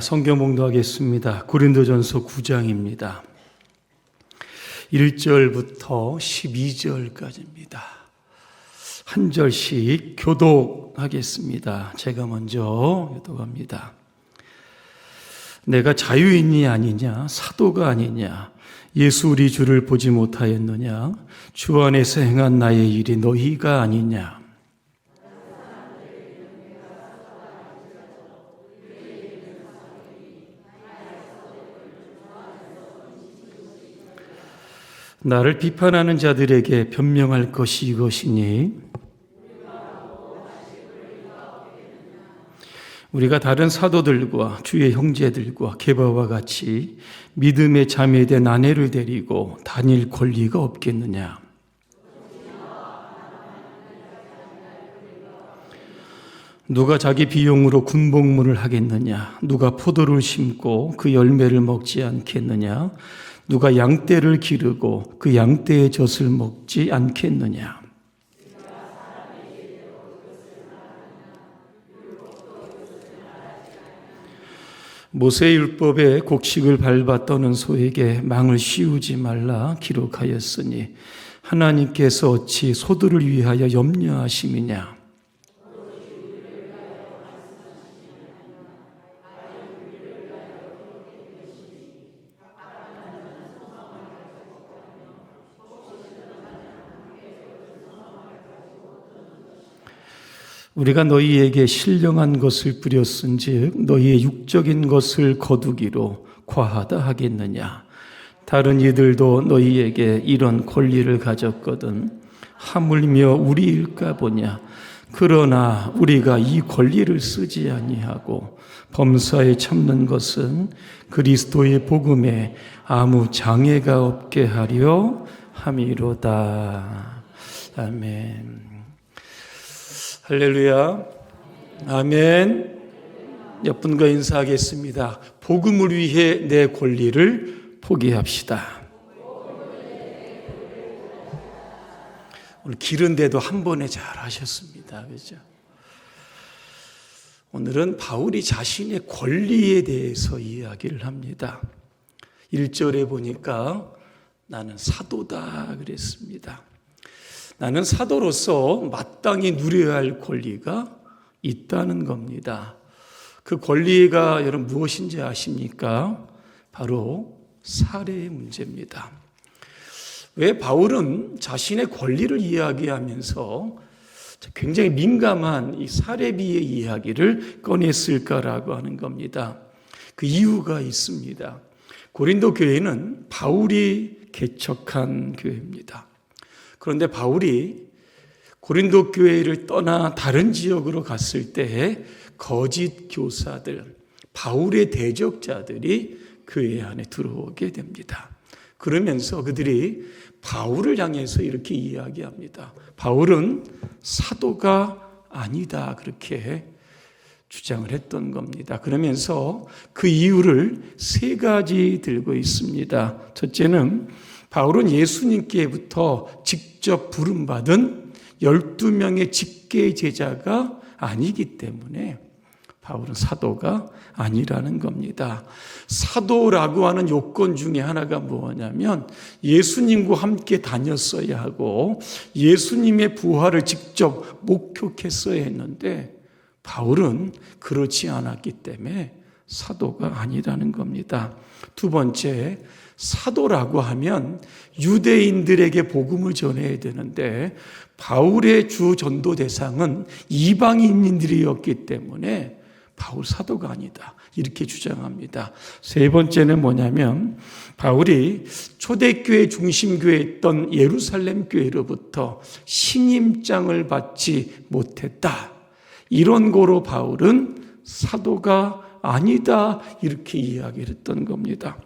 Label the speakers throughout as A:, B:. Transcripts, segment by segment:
A: 성경 봉독하겠습니다. 고린도전서 9장입니다. 1절부터 12절까지입니다. 한 절씩 교독하겠습니다. 제가 먼저 교독합니다. 내가 자유인이 아니냐, 사도가 아니냐, 예수 우리 주를 보지 못하였느냐, 주 안에서 행한 나의 일이 너희가 아니냐. 나를 비판하는 자들에게 변명할 것이 이것이니 우리가 다른 사도들과 주의 형제들과 게바와 같이 믿음의 자매된 아내를 데리고 다닐 권리가 없겠느냐. 누가 자기 비용으로 군복무를 하겠느냐. 누가 포도를 심고 그 열매를 먹지 않겠느냐. 누가 양떼를 기르고 그 양떼의 젖을 먹지 않겠느냐. 모세의 율법에 곡식을 밟아 떠는 소에게 망을 씌우지 말라 기록하였으니 하나님께서 어찌 소들을 위하여 염려하심이냐. 우리가 너희에게 신령한 것을 뿌렸은즉 너희의 육적인 것을 거두기로 과하다 하겠느냐. 다른 이들도 너희에게 이런 권리를 가졌거든 하물며 우리일까 보냐. 그러나 우리가 이 권리를 쓰지 아니하고 범사에 참는 것은 그리스도의 복음에 아무 장애가 없게 하려 함이로다. 아멘. 할렐루야. 아멘. 옆분과 인사하겠습니다. 복음을 위해 내 권리를 포기합시다. 오늘 길은데도 한 번에 잘 하셨습니다. 그죠? 오늘은 바울이 자신의 권리에 대해서 이야기를 합니다. 1절에 보니까 나는 사도다 그랬습니다. 나는 사도로서 마땅히 누려야 할 권리가 있다는 겁니다. 그 권리가 여러분 무엇인지 아십니까? 바로 살해의 문제입니다. 왜 바울은 자신의 권리를 이야기하면서 굉장히 민감한 이 살해비의 이야기를 꺼냈을까라고 하는 겁니다. 그 이유가 있습니다. 고린도 교회는 바울이 개척한 교회입니다. 그런데 바울이 고린도 교회를 떠나 다른 지역으로 갔을 때 거짓 교사들, 바울의 대적자들이 교회 안에 들어오게 됩니다. 그러면서 그들이 바울을 향해서 이렇게 이야기합니다. 바울은 사도가 아니다 그렇게 주장을 했던 겁니다. 그러면서 그 이유를 세 가지 들고 있습니다. 첫째는 바울은 예수님께부터 직접 부름받은 12명의 직계 제자가 아니기 때문에 바울은 사도가 아니라는 겁니다. 사도라고 하는 요건 중에 하나가 뭐냐면 예수님과 함께 다녔어야 하고 예수님의 부활을 직접 목격했어야 했는데 바울은 그렇지 않았기 때문에 사도가 아니라는 겁니다. 두 번째, 사도라고 하면 유대인들에게 복음을 전해야 되는데 바울의 주 전도 대상은 이방인들이었기 때문에 바울 사도가 아니다 이렇게 주장합니다. 세 번째는 뭐냐면 바울이 초대교회 중심교회였던 예루살렘 교회로부터 신임장을 받지 못했다. 이런 거로 바울은 사도가 아니다 이렇게 이야기를 했던 겁니다.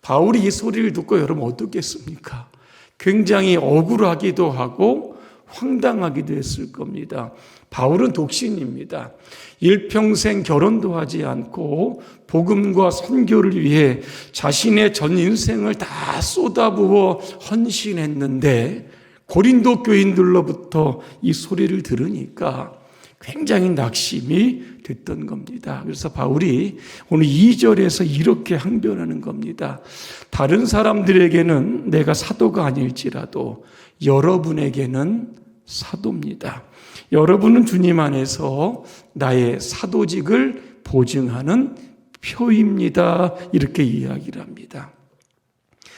A: 바울이 이 소리를 듣고 여러분 어떻겠습니까? 굉장히 억울하기도 하고 황당하기도 했을 겁니다. 바울은 독신입니다. 일평생 결혼도 하지 않고 복음과 선교를 위해 자신의 전 인생을 다 쏟아부어 헌신했는데 고린도 교인들로부터 이 소리를 들으니까 굉장히 낙심이 됐던 겁니다. 그래서 바울이 오늘 2절에서 이렇게 항변하는 겁니다. 다른 사람들에게는 내가 사도가 아닐지라도 여러분에게는 사도입니다. 여러분은 주님 안에서 나의 사도직을 보증하는 표입니다. 이렇게 이야기를 합니다.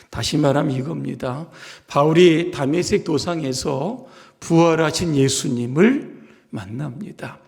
A: 다시 말하면 이겁니다. 바울이 다메섹 도상에서 부활하신 예수님을 만납니다.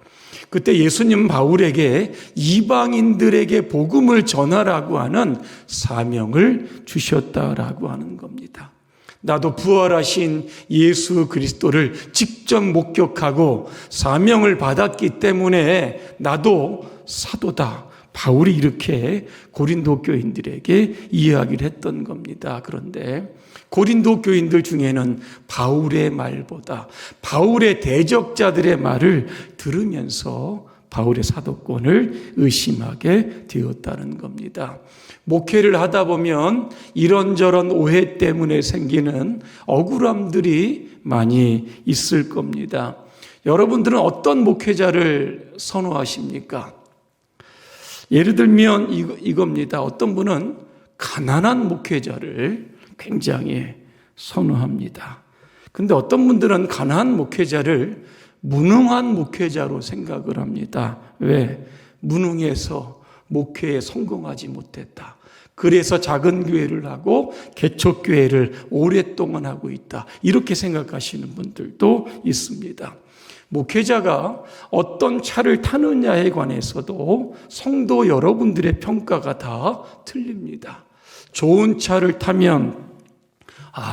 A: 그때 예수님은 바울에게 이방인들에게 복음을 전하라고 하는 사명을 주셨다라고 하는 겁니다. 나도 부활하신 예수 그리스도를 직접 목격하고 사명을 받았기 때문에 나도 사도다. 바울이 이렇게 고린도 교인들에게 이야기를 했던 겁니다. 그런데 고린도 교인들 중에는 바울의 말보다 바울의 대적자들의 말을 들으면서 바울의 사도권을 의심하게 되었다는 겁니다. 목회를 하다 보면 이런저런 오해 때문에 생기는 억울함들이 많이 있을 겁니다. 여러분들은 어떤 목회자를 선호하십니까? 예를 들면 이겁니다. 어떤 분은 가난한 목회자를 굉장히 선호합니다. 근데 어떤 분들은 가난한 목회자를 무능한 목회자로 생각을 합니다. 왜? 무능해서 목회에 성공하지 못했다. 그래서 작은 교회를 하고 개척교회를 오랫동안 하고 있다. 이렇게 생각하시는 분들도 있습니다. 목회자가 어떤 차를 타느냐에 관해서도 성도 여러분들의 평가가 다 틀립니다. 좋은 차를 타면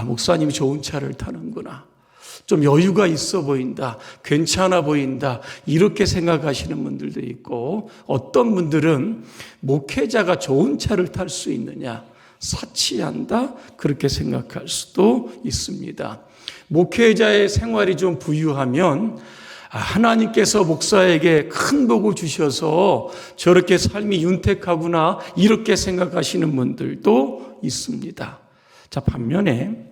A: 목사님이 좋은 차를 타는구나. 좀 여유가 있어 보인다. 괜찮아 보인다. 이렇게 생각하시는 분들도 있고 어떤 분들은 목회자가 좋은 차를 탈 수 있느냐. 사치한다. 그렇게 생각할 수도 있습니다. 목회자의 생활이 좀 부유하면 하나님께서 목사에게 큰 복을 주셔서 저렇게 삶이 윤택하구나 이렇게 생각하시는 분들도 있습니다. 자, 반면에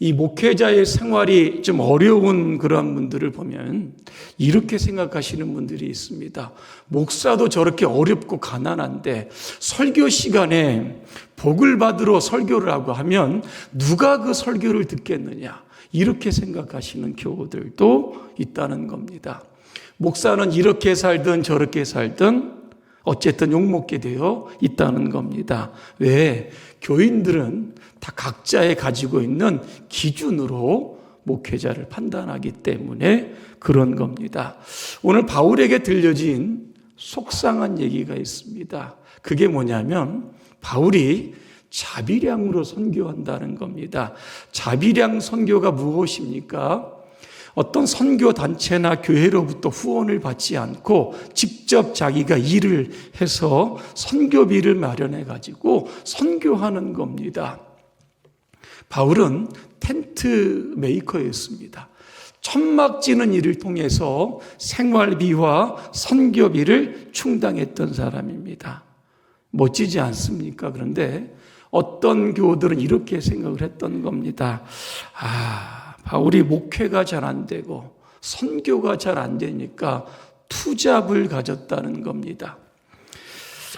A: 이 목회자의 생활이 좀 어려운 그런 분들을 보면 이렇게 생각하시는 분들이 있습니다. 목사도 저렇게 어렵고 가난한데 설교 시간에 복을 받으러 설교를 하고 하면 누가 그 설교를 듣겠느냐. 이렇게 생각하시는 교우들도 있다는 겁니다. 목사는 이렇게 살든 저렇게 살든 어쨌든 욕먹게 되어 있다는 겁니다. 왜? 교인들은 다 각자의 가지고 있는 기준으로 목회자를 판단하기 때문에 그런 겁니다. 오늘 바울에게 들려진 속상한 얘기가 있습니다. 그게 뭐냐면 바울이 자비량으로 선교한다는 겁니다. 자비량 선교가 무엇입니까? 어떤 선교 단체나 교회로부터 후원을 받지 않고 직접 자기가 일을 해서 선교비를 마련해 가지고 선교하는 겁니다. 바울은 텐트 메이커였습니다. 천막 지는 일을 통해서 생활비와 선교비를 충당했던 사람입니다. 멋지지 않습니까? 그런데 어떤 교우들은 이렇게 생각을 했던 겁니다. 바울이 목회가 잘 안 되고 선교가 잘 안 되니까 투잡을 가졌다는 겁니다.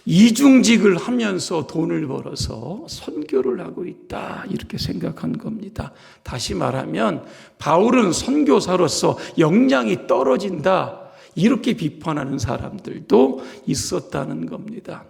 A: 이중직을 하면서 돈을 벌어서 선교를 하고 있다 이렇게 생각한 겁니다. 다시 말하면 바울은 선교사로서 역량이 떨어진다 이렇게 비판하는 사람들도 있었다는 겁니다.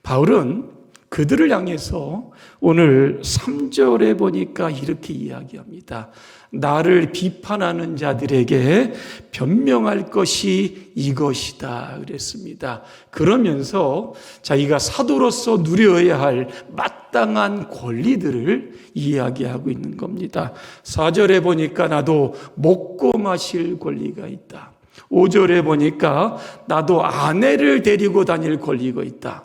A: 바울은 그들을 향해서 오늘 3절에 보니까 이렇게 이야기합니다. 나를 비판하는 자들에게 변명할 것이 이것이다 그랬습니다. 그러면서 자기가 사도로서 누려야 할 마땅한 권리들을 이야기하고 있는 겁니다. 4절에 보니까 나도 먹고 마실 권리가 있다. 5절에 보니까 나도 아내를 데리고 다닐 권리가 있다.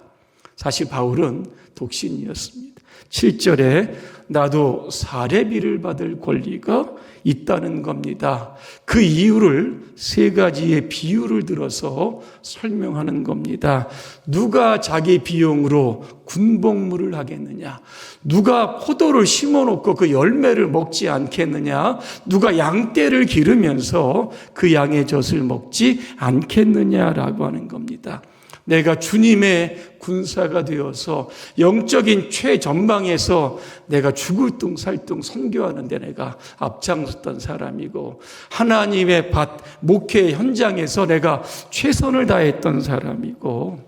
A: 사실 바울은 독신이었습니다. 7절에 나도 사례비를 받을 권리가 있다는 겁니다. 그 이유를 세 가지의 비유를 들어서 설명하는 겁니다. 누가 자기 비용으로 군복무를 하겠느냐? 누가 포도를 심어놓고 그 열매를 먹지 않겠느냐? 누가 양떼를 기르면서 그 양의 젖을 먹지 않겠느냐라고 하는 겁니다. 내가 주님의 군사가 되어서 영적인 최전방에서 내가 죽을 둥 살 둥 선교하는데 내가 앞장섰던 사람이고, 하나님의 밭 목회 현장에서 내가 최선을 다했던 사람이고,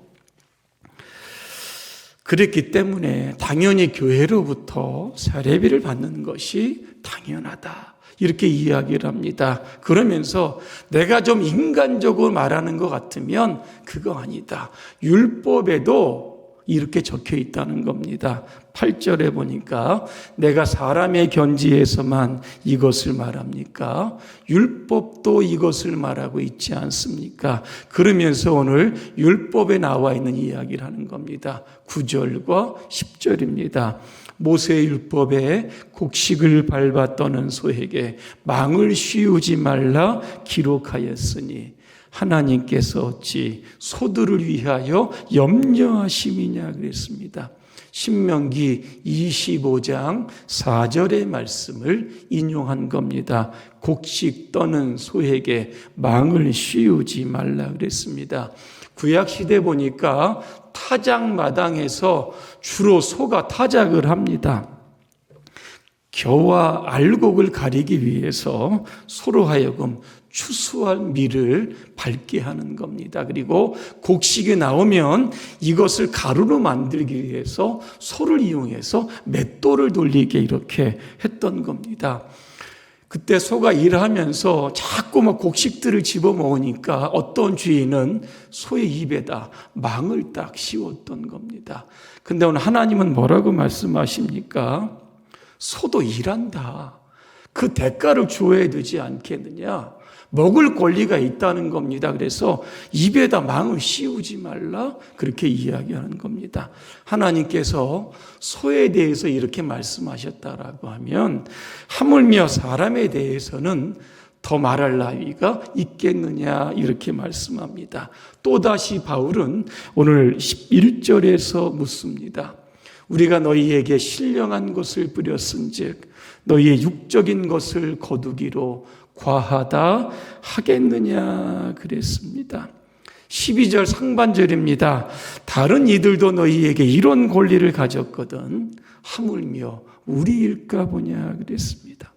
A: 그랬기 때문에 당연히 교회로부터 사례비를 받는 것이 당연하다, 이렇게 이야기를 합니다. 그러면서 내가 좀 인간적으로 말하는 것 같으면 그거 아니다, 율법에도 이렇게 적혀 있다는 겁니다. 8절에 보니까 내가 사람의 견지에서만 이것을 말합니까? 율법도 이것을 말하고 있지 않습니까? 그러면서 오늘 율법에 나와 있는 이야기를 하는 겁니다. 9절과 10절입니다. 모세의 율법에 곡식을 밟아 떠는 소에게 망을 씌우지 말라 기록하였으니 하나님께서 어찌 소들을 위하여 염려하심이냐 그랬습니다. 신명기 25장 4절의 말씀을 인용한 겁니다. 곡식 떠는 소에게 망을 씌우지 말라 그랬습니다. 구약시대 보니까 타작마당에서 주로 소가 타작을 합니다. 겨와 알곡을 가리기 위해서 소로 하여금 추수할 밀을 밟게 하는 겁니다. 그리고 곡식이 나오면 이것을 가루로 만들기 위해서 소를 이용해서 맷돌을 돌리게 이렇게 했던 겁니다. 그때 소가 일하면서 자꾸 막 곡식들을 집어먹으니까 어떤 주인은 소의 입에다 망을 딱 씌웠던 겁니다. 근데 오늘 하나님은 뭐라고 말씀하십니까? 소도 일한다. 그 대가를 줘야 되지 않겠느냐? 먹을 권리가 있다는 겁니다. 그래서 입에다 망을 씌우지 말라, 그렇게 이야기하는 겁니다. 하나님께서 소에 대해서 이렇게 말씀하셨다라고 하면 하물며 사람에 대해서는 더 말할 나위가 있겠느냐, 이렇게 말씀합니다. 또다시 바울은 오늘 11절에서 묻습니다. 우리가 너희에게 신령한 것을 뿌렸은즉 너희의 육적인 것을 거두기로 과하다 하겠느냐 그랬습니다. 12절 상반절입니다. 다른 이들도 너희에게 이런 권리를 가졌거든 하물며 우리일까 보냐 그랬습니다.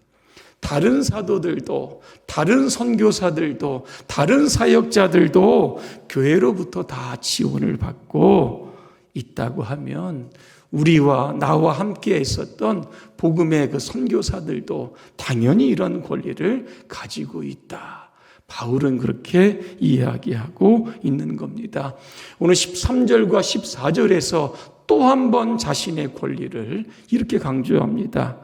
A: 다른 사도들도, 다른 선교사들도, 다른 사역자들도 교회로부터 다 지원을 받고 있다고 하면 우리와 나와 함께 있었던 복음의 그 선교사들도 당연히 이런 권리를 가지고 있다. 바울은 그렇게 이야기하고 있는 겁니다. 오늘 13절과 14절에서 또 한 번 자신의 권리를 이렇게 강조합니다.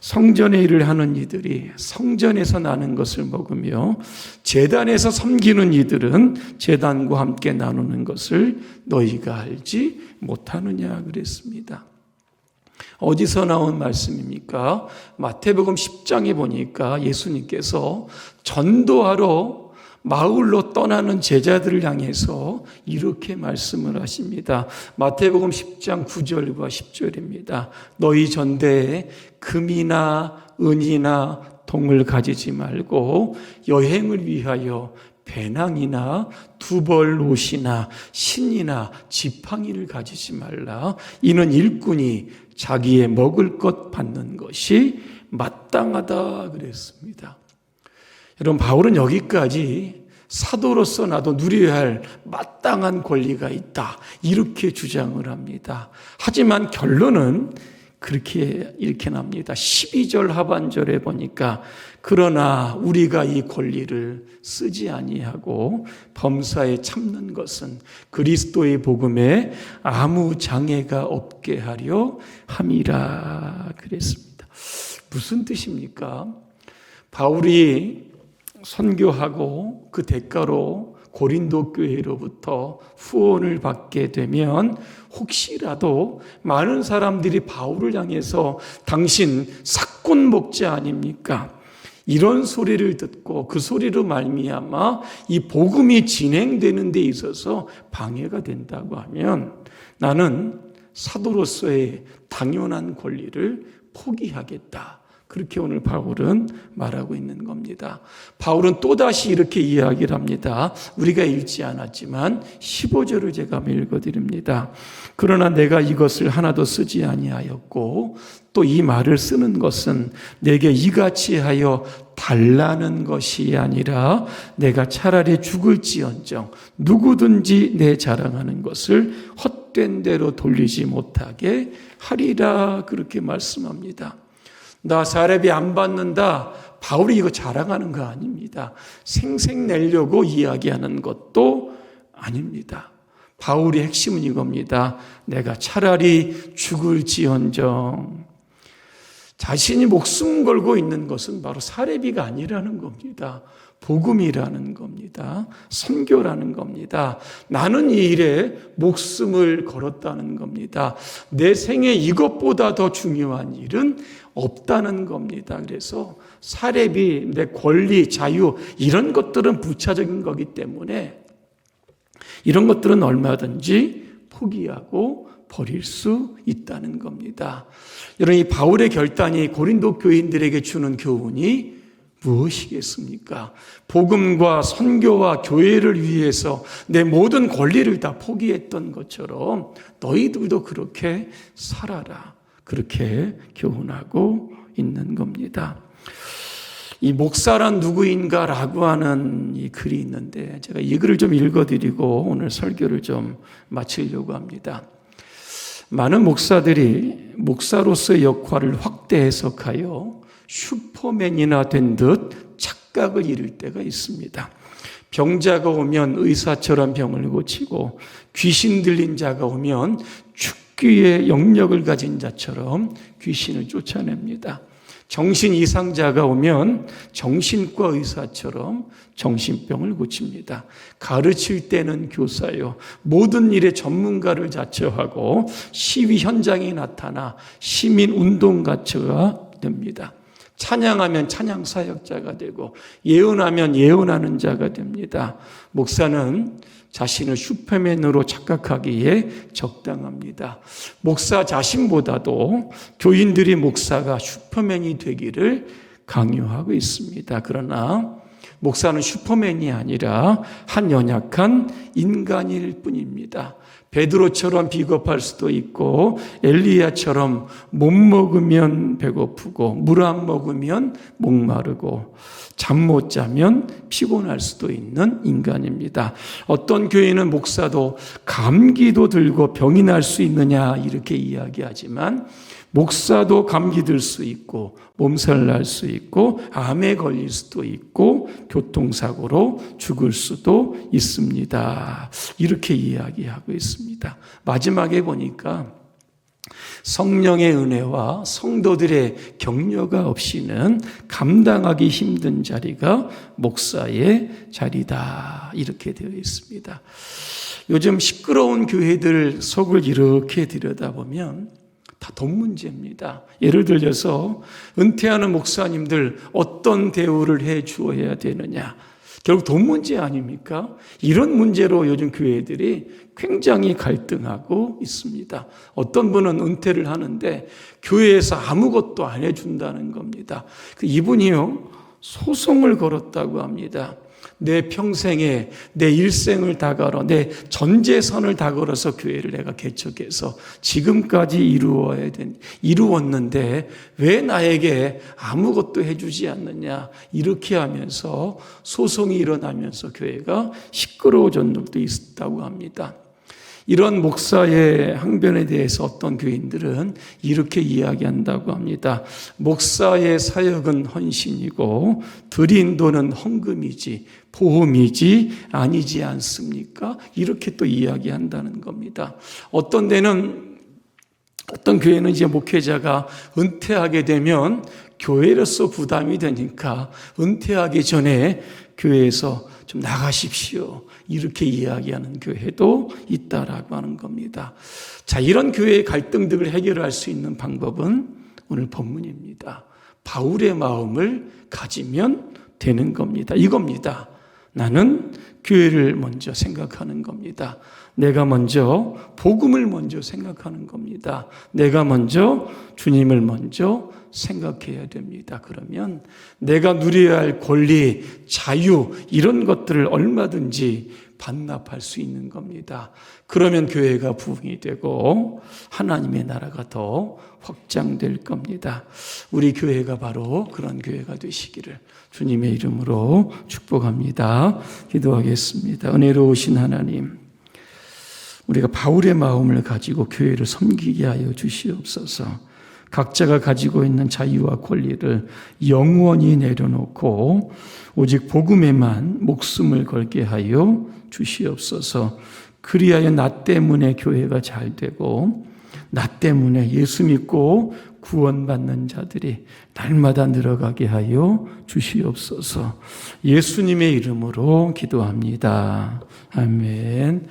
A: 성전의 일을 하는 이들이 성전에서 나는 것을 먹으며 제단에서 섬기는 이들은 제단과 함께 나누는 것을 너희가 알지 못하느냐 그랬습니다. 어디서 나온 말씀입니까? 마태복음 10장에 보니까 예수님께서 전도하러 마을로 떠나는 제자들을 향해서 이렇게 말씀을 하십니다. 마태복음 10장 9절과 10절입니다. 너희 전대에 금이나 은이나 동을 가지지 말고 여행을 위하여 배낭이나 두벌 옷이나 신이나 지팡이를 가지지 말라. 이는 일꾼이 자기의 먹을 것 받는 것이 마땅하다 그랬습니다. 여러분, 바울은 여기까지 사도로서 나도 누려야 할 마땅한 권리가 있다, 이렇게 주장을 합니다. 하지만 결론은 이렇게 납니다. 12절 하반절에 보니까 그러나 우리가 이 권리를 쓰지 아니하고 범사에 참는 것은 그리스도의 복음에 아무 장애가 없게 하려 함이라 그랬습니다. 무슨 뜻입니까? 바울이 선교하고 그 대가로 고린도 교회로부터 후원을 받게 되면 혹시라도 많은 사람들이 바울을 향해서 당신 사꾼 목자 아닙니까? 이런 소리를 듣고 그 소리로 말미암아 이 복음이 진행되는 데 있어서 방해가 된다고 하면 나는 사도로서의 당연한 권리를 포기하겠다. 그렇게 오늘 바울은 말하고 있는 겁니다. 바울은 또다시 이렇게 이야기를 합니다. 우리가 읽지 않았지만 15절을 제가 읽어드립니다. 그러나 내가 이것을 하나도 쓰지 아니하였고 또 이 말을 쓰는 것은 내게 이같이 하여 달라는 것이 아니라 내가 차라리 죽을지언정 누구든지 내 자랑하는 것을 헛된 대로 돌리지 못하게 하리라. 그렇게 말씀합니다. 나 사례비 안 받는다. 바울이 이거 자랑하는 거 아닙니다. 생색 내려고 이야기하는 것도 아닙니다. 바울의 핵심은 이겁니다. 내가 차라리 죽을지언정. 자신이 목숨 걸고 있는 것은 바로 사례비가 아니라는 겁니다. 복음이라는 겁니다. 선교라는 겁니다. 나는 이 일에 목숨을 걸었다는 겁니다. 내 생에 이것보다 더 중요한 일은 없다는 겁니다. 그래서 사례비, 내 권리, 자유 이런 것들은 부차적인 거기 때문에 이런 것들은 얼마든지 포기하고 버릴 수 있다는 겁니다. 여러분, 이 바울의 결단이 고린도 교인들에게 주는 교훈이 무엇이겠습니까? 복음과 선교와 교회를 위해서 내 모든 권리를 다 포기했던 것처럼 너희들도 그렇게 살아라. 그렇게 교훈하고 있는 겁니다. 이 목사란 누구인가라고 하는 이 글이 있는데 제가 이 글을 좀 읽어드리고 오늘 설교를 좀 마치려고 합니다. 많은 목사들이 목사로서의 역할을 확대 해석하여 슈퍼맨이나 된 듯 착각을 이룰 때가 있습니다. 병자가 오면 의사처럼 병을 고치고 귀신 들린 자가 오면 축귀의 영역을 가진 자처럼 귀신을 쫓아냅니다. 정신 이상자가 오면 정신과 의사처럼 정신병을 고칩니다. 가르칠 때는 교사요. 모든 일의 전문가를 자처하고 시위 현장에 나타나 시민운동가처가 됩니다. 찬양하면 찬양 사역자가 되고 예언하면 예언하는 자가 됩니다. 목사는 자신을 슈퍼맨으로 착각하기에 적당합니다. 목사 자신보다도 교인들이 목사가 슈퍼맨이 되기를 강요하고 있습니다. 그러나 목사는 슈퍼맨이 아니라 한 연약한 인간일 뿐입니다. 베드로처럼 비겁할 수도 있고 엘리야처럼 못 먹으면 배고프고 물 안 먹으면 목마르고 잠 못 자면 피곤할 수도 있는 인간입니다. 어떤 교회는 목사도 감기도 들고 병이 날 수 있느냐 이렇게 이야기하지만 목사도 감기 들 수 있고 몸살 날 수 있고 암에 걸릴 수도 있고 교통사고로 죽을 수도 있습니다. 이렇게 이야기하고 있습니다. 마지막에 보니까 성령의 은혜와 성도들의 격려가 없이는 감당하기 힘든 자리가 목사의 자리다. 이렇게 되어 있습니다. 요즘 시끄러운 교회들 속을 이렇게 들여다보면 다 돈 문제입니다. 예를 들어서 은퇴하는 목사님들 어떤 대우를 해 주어야 되느냐. 결국 돈 문제 아닙니까? 이런 문제로 요즘 교회들이 굉장히 갈등하고 있습니다. 어떤 분은 은퇴를 하는데 교회에서 아무것도 안 해준다는 겁니다. 이분이요, 소송을 걸었다고 합니다. 내 평생에 내 일생을 다 걸어 내 전 재산을 다 걸어서 교회를 내가 개척해서 지금까지 이루었는데 왜 나에게 아무것도 해주지 않느냐 이렇게 하면서 소송이 일어나면서 교회가 시끄러워진 적도 있었다고 합니다. 이런 목사의 항변에 대해서 어떤 교인들은 이렇게 이야기한다고 합니다. 목사의 사역은 헌신이고 드린 돈은 헌금이지 보험이지 아니지 않습니까? 이렇게 또 이야기한다는 겁니다. 어떤 데는 어떤 교회는 이제 목회자가 은퇴하게 되면 교회로서 부담이 되니까 은퇴하기 전에 교회에서 좀 나가십시오. 이렇게 이야기하는 교회도 있다라고 하는 겁니다. 자, 이런 교회의 갈등들을 해결할 수 있는 방법은 오늘 본문입니다. 바울의 마음을 가지면 되는 겁니다. 이겁니다. 나는 교회를 먼저 생각하는 겁니다. 내가 먼저 복음을 먼저 생각하는 겁니다. 내가 먼저 주님을 먼저 생각해야 됩니다. 그러면 내가 누려야 할 권리, 자유 이런 것들을 얼마든지 반납할 수 있는 겁니다. 그러면 교회가 부흥이 되고 하나님의 나라가 더 확장될 겁니다. 우리 교회가 바로 그런 교회가 되시기를 주님의 이름으로 축복합니다. 기도하겠습니다. 은혜로우신 하나님, 우리가 바울의 마음을 가지고 교회를 섬기게 하여 주시옵소서. 각자가 가지고 있는 자유와 권리를 영원히 내려놓고 오직 복음에만 목숨을 걸게 하여 주시옵소서. 그리하여 나 때문에 교회가 잘 되고 나 때문에 예수 믿고 구원받는 자들이 날마다 늘어가게 하여 주시옵소서. 예수님의 이름으로 기도합니다. 아멘.